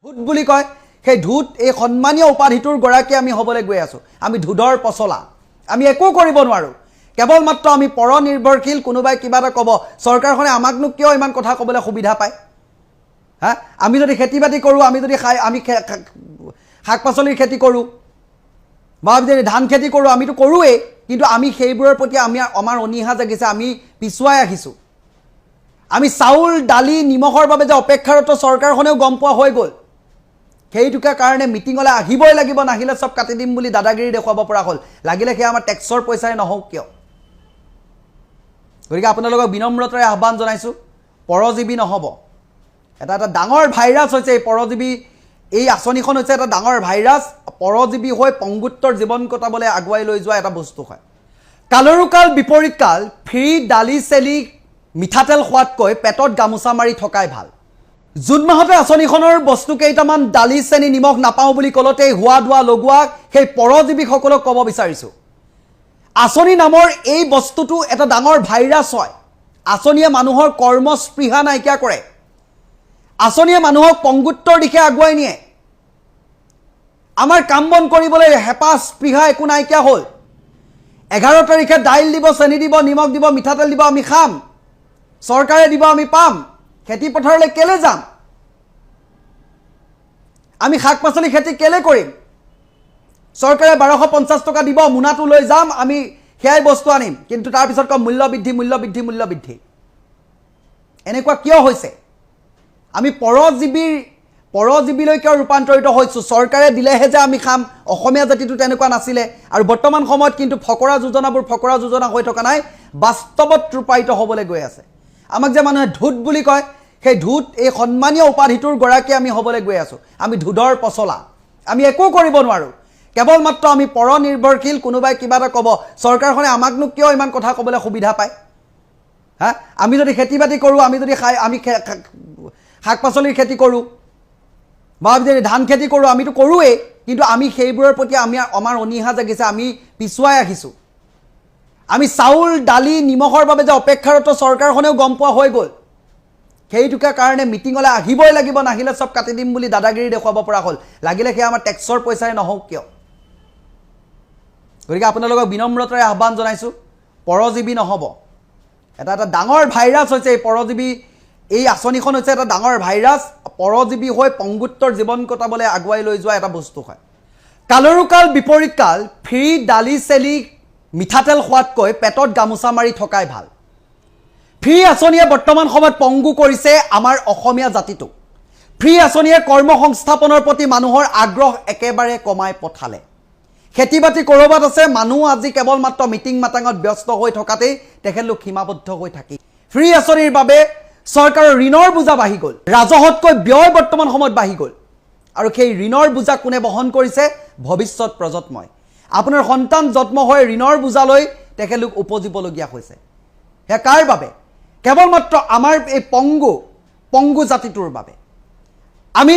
ধূত বুলি কয় সেই ধূত এই সন্মানীয় উপাধিটোৰ গৰাকী আমি হ'বলৈ গৈ আছো আমি ধুদৰ পছলা আমি একো কৰিব নোৱাৰো কেৱল মাত্ৰ আমি পৰনিৰ্ভৰশীল কোনোবাই কিবা এটা ক'ব চৰকাৰখনে আমাকনো কিয় ইমান কথা ক'বলৈ সুবিধা পায় হা আমি যদি খেতি-বাতি কৰো আমি যদি আমি শাক-পাচলিৰ খেতি কৰো বা আমি যদি ধান খেতি কৰো আমিতো কৰোৱে কিন্তু আমি সেইবোৰৰ প্ৰতি আমাৰ অনিহা জাগিছে আমি পিছুৱাই আহিছো আমি চাউল ডালি নিমখৰ বাবে যে অপেক্ষাৰত চৰকাৰখনেও গম পোৱা হৈ গ'ল সেইটোকে কাৰণে মিটিংলৈ আহিবই লাগিব নাহিলে সব কাটি দিম বুলি দাদাগিৰি দেখুৱাব পৰা হ'ল লাগিলে কি আমাৰ টেক্সৰ পইচাৰে নহওক কিয় গতিকে আপোনালোকক বিনম্ৰতাৰে আহ্বান জনাইছো পৰজীৱী নহব এটা ডাঙৰ ভাইৰাছ হৈছে এই পৰজীৱী এই আঁচনিখন হৈছে এটা ডাঙৰ ভাইৰাছ পৰজীৱী হৈ পংগুত্বৰ জীৱন কটাবলৈ আগুৱাই লৈ যোৱা এটা বস্তু হয় কালৰো কাল বিপৰীত কাল ফ্ৰী ডালি চেলি মিঠাতেল খোৱাতকৈ পেটত গামোচা মাৰি থকাই ভাল জুন মাহতে আঁচনিখনৰ বস্তু কেইটামান ডালি চেনি নিমখ নাপাওঁ বুলি কলতে হোৱা দোৱা লগোৱা সেই পৰজীৱীসকলক ক'ব বিচাৰিছো আঁচনি নামৰ এই বস্তুটো এটা ডাঙৰ ভাইৰাছ হয় আঁচনিয়ে মানুহৰ কৰ্মস্পৃহা নাইকিয়া কৰে আঁচনিয়ে মানুহক পংগুত্বৰ দিশে আগুৱাই নিয়ে আমাৰ কাম বন কৰিবলৈ হেঁপাহ স্পৃহা একো নাইকিয়া হ'ল 11 তাৰিখে দাইল দিব চেনি দিব নিমখ দিব মিঠাতেল দিব আমি খাম চৰকাৰে দিব আমি পাম খেতি পথাৰলৈ কেলে যাম আমি শাক-পাচলি খেতি কেলে কৰিম চৰকাৰে 1250 টকা দিব মুনাটো লৈ যাম আমি হেয়াই বস্তু আনিম কিন্তু তাৰ পিছত কম মূল্য বৃদ্ধি এনেকুৱা কিয় হৈছে আমি পৰজীৱীলৈকে ৰূপান্তৰিত হৈছো চৰকাৰে দিলেহে যে আমি খাম অসমীয়া জাতিটো তেনেকুৱা নাছিলে আৰু বৰ্তমান সময়ত কিন্তু ফকৰা যোজনা হৈ থকা নাই বাস্তৱত ৰূপায়িত হ'বলৈ গৈ আছে আমাক যে মানুহে ধূত বুলি কয় সেই ধূত এই সন্মানীয় উপাধিটোৰ গৰাকী আমি হ'বলৈ গৈ আছো আমি ধুদৰ পছলা আমি একো কৰিব নোৱাৰো কেৱল মাত্ৰ আমি পৰনিৰ্ভৰশীল কোনোবাই কিবা এটা ক'ব চৰকাৰখনে আমাকনো কিয় ইমান কথা ক'বলৈ সুবিধা পায় হা আমি যদি খেতি-বাতি কৰো আমি যদি আমি শাক-পাচলিৰ খেতি কৰো বা আমি যদি ধান খেতি কৰো আমিতো কৰোৱে কিন্তু আমি সেইবোৰৰ প্ৰতি আমাৰ অনিহা জাগিছে আমি পিছুৱাই আহিছো আমি চাউল ডালি নিমখৰ বাবে যে অপেক্ষাৰত চৰকাৰখনেও গম পোৱা হৈ গ'ল সেইটোকে কাৰণে মিটিংলৈ আহিবই লাগিব নাহিলে সব কাটি দিম বুলি দাদাগিৰি দেখুৱাব পৰা হ'ল লাগিলে কি আমাৰ টেক্সৰ পইচাৰে নহওক কিয় গতিকে আপোনালোকক বিনম্ৰতাৰে আহ্বান জনাইছো পৰজীৱী নহব এটা ডাঙৰ ভাইৰাছ হৈছে এই পৰজীৱী এই আঁচনিখন হৈছে এটা ডাঙৰ ভাইৰাছ পৰজীৱী হৈ পংগুত্তৰ জীৱন কটাবলৈ আগুৱাই লৈ যোৱা এটা বস্তু হয় কালৰো কাল বিপৰীত কাল ফ্ৰী ডালি চেলি মিঠাতেল খোৱাতকৈ পেটত গামোচা মাৰি থকাই ভাল ফ্ৰী আঁচনিয়ে বৰ্তমান সময়ত পংগু কৰিছে আমাৰ অসমীয়া জাতিটোক ফ্ৰী আঁচনিয়ে কৰ্মসংস্থাপনৰ প্ৰতি মানুহৰ আগ্ৰহ একেবাৰে কমাই পঠালে খেতি-বাতি কৰবাত আছে মানুহ আজি কেৱল মাত্ৰ মিটিং মাটাঙত ব্যস্ত হৈ থকাতেই তেখেতলোক সীমাবদ্ধ হৈ থাকি ফ্ৰী আঁচনিৰ বাবে চৰকাৰৰ ঋণৰ বোজা বাঢ়ি গ'ল ৰাজহতকৈ ব্যয় বৰ্তমান সময়ত বাঢ়ি গ'ল আৰু সেই ঋণৰ বোজা কোনে বহন কৰিছে ভৱিষ্যত প্ৰজন্মই আপোনাৰ সন্তান জন্ম হৈ ঋণৰ বোজা লৈ তেখেতলোক উপজিবলগীয়া হৈছে হে কাৰ বাবে কেৱল মাত্ৰ আমাৰ এই পংগু জাতিটোৰ বাবে আমি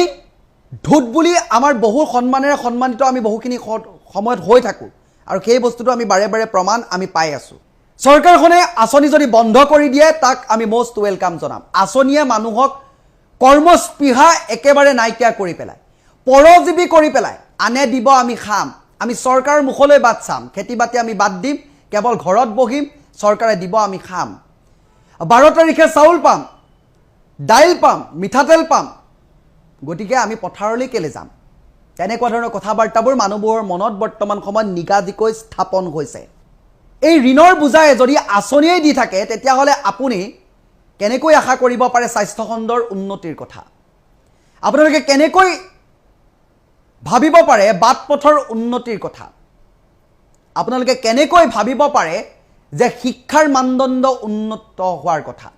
ধূত বুলি আমাৰ বহু সন্মানেৰে সন্মানিত আমি বহুখিনি সময়ত হৈ থাকো আৰু সেই বস্তুটো আমি বাৰে বাৰে প্ৰমাণ আমি পাই আছো চৰকাৰখনে আঁচনি যদি বন্ধ কৰি দিয়ে তাক আমি মোষ্ট ওয়েলকাম জনাম আঁচনিয়ে মানুহক কৰ্মস্পৃহা একেবাৰে নাইকিয়া কৰি পেলাই পৰজীৱী কৰি পেলাই আনে দিব আমি খাম আমি চৰকাৰৰ মুখলৈ বাট চাম খেতি-বাতি আমি বাদ দিম কেৱল ঘৰত বহিম চৰকাৰে দিব আমি খাম 12 তাৰিখে চাউল পাম দাইল পাম মিঠাতেল পাম গতিকে আমি পথাৰলৈ কেলে যাম তেনেকুৱা ধৰণৰ কথাবাৰ্তাবোৰ মানুহবোৰৰ মনত বৰ্তমান সময়ত নিগাজিকৈ স্থাপন হৈছে এই ঋণৰ বোজাই যদি আঁচনিয়ে দি থাকে তেতিয়াহ'লে আপুনি কেনেকৈ আশা কৰিব পাৰে স্বাস্থ্য খণ্ডৰ উন্নতিৰ কথা আপোনালোকে কেনেকৈ ভাবিব পাৰে বাট পথৰ উন্নতিৰ কথা আপোনালোকে কেনেকৈ ভাবিব পাৰে যে শিক্ষাৰ মানদণ্ড উন্নত হোৱাৰ কথা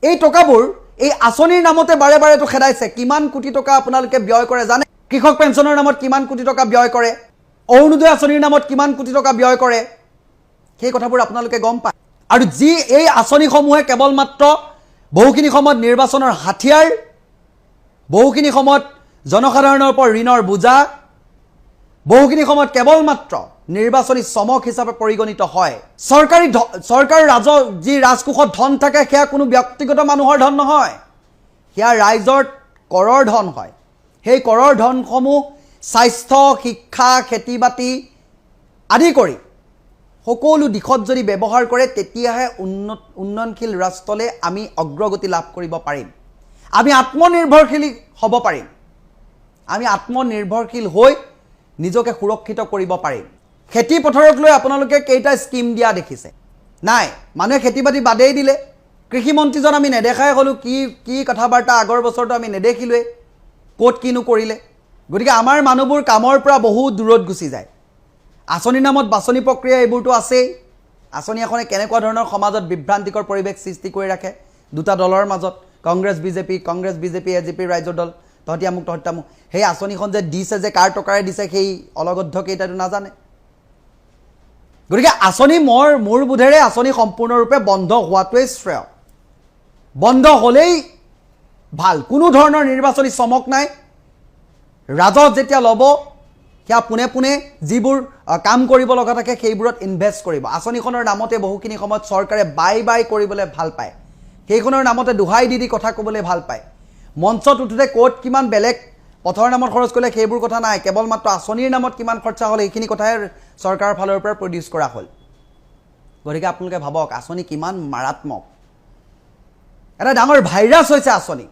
এই টকাবোৰ এই আঁচনিৰ নামতে বাৰে বাৰে তো খেদাইছে কিমান কোটি টকা আপোনালোকে ব্যয় কৰে জানে কৃষক পেঞ্চনৰ নামত কিমান কোটি টকা ব্যয় কৰে অৰুণোদয় আঁচনিৰ নামত কিমান কোটি টকা ব্যয় কৰে সেই কথাবোৰ আপোনালোকে গম পায় আৰু যি এই আঁচনিসমূহে কেৱল মাত্ৰ বহুখিনি সময়ত নিৰ্বাচনৰ হাতিয়াৰ বহুখিনি সময়ত জনসাধাৰণৰ ওপৰত ঋণৰ বোজা বহুখিনি সময়ত কেৱল মাত্ৰ নিৰ্বাচনী চমক হিচাপে পৰিগণিত হয় চৰকাৰী ৰাজহ যি ৰাজকোষত ধন থাকে সেয়া কোনো ব্যক্তিগত মানুহৰ ধন নহয় সেয়া ৰাইজৰ কৰৰ ধন হয় সেই কৰৰ ধনসমূহ স্বাস্থ্য শিক্ষা খেতি বাতি আদি কৰি সকলো দিশত যদি ব্যৱহাৰ কৰে তেতিয়াহে উন্নয়নশীল ৰাষ্ট্ৰলৈ আমি অগ্ৰগতি লাভ কৰিব পাৰিম আমি আত্মনিৰ্ভৰশীল হ'ব পাৰিম আমি আত্মনিৰ্ভৰশীল হৈ নিজকে সুৰক্ষিত কৰিব পাৰিম খেতি পথাৰক লৈ আপোনালোকে কেইটা স্কিম দিয়া দেখিছে নাই মানুহে খেতি বাতি বাদেই দিলে কৃষি মন্ত্ৰীজন আমি নেদেখাই হলো কি কথাবাৰ্তা আগৰ বছৰটো আমি নেদেখিলোৱে কোট কিনো কৰিলে গতিকে আমাৰ মানুহবোৰ কামৰ পৰা বহু দূৰত গুচি যায় আঁচনি নামত বাছনি প্ৰক্ৰিয়া এইবোৰটো আছেই আঁচনি এখনে কেনেকুৱা ধৰণৰ সমাজত বিভ্ৰান্তিকৰ পৰিৱেশ সৃষ্টি কৰি ৰাখে দুটা দলৰ মাজত কংগ্ৰেছ বিজেপি এজিপি ৰাইজৰ দল তহতি আমুক তহতামুক সেই আঁচনিখন যে দিছে যে কাৰ টকাৰে দিছে সেই অলগদ্ধ কেইটাটো নাজানে গতিকে আঁচনি মোৰ বোধেৰে আঁচনি সম্পূৰ্ণৰূপে বন্ধ হোৱাটোৱেই শ্ৰেয় বন্ধ হ'লেই ভাল কোনো ধৰণৰ নিৰ্বাচনী চমক নাই ৰাজহ যেতিয়া ল'ব সেয়া পোনে যিবোৰ কাম কৰিব লগা থাকে সেইবোৰত ইনভেষ্ট কৰিব আঁচনিখনৰ নামতে বহুখিনি সময়ত চৰকাৰে বাই কৰিবলৈ ভাল পায় সেইখনৰ নামতে দুহাই দি কথা ক'বলৈ ভাল পায় মঞ্চত উঠোতে ক'ত কিমান বেলেগ পথৰ নামত খৰচ কৰিলে সেইবোৰ কথা নাই কেৱল মাত্ৰ আঁচনিৰ নামত কিমান খৰচা হ'ল এইখিনি কথাই চৰকাৰৰ ফালৰ পৰা প্ৰডিউচ কৰা হ'ল গতিকে আপোনালোকে ভাবক আঁচনি কিমান মাৰাত্মক এটা ডাঙৰ ভাইৰাছ হৈছে আঁচনি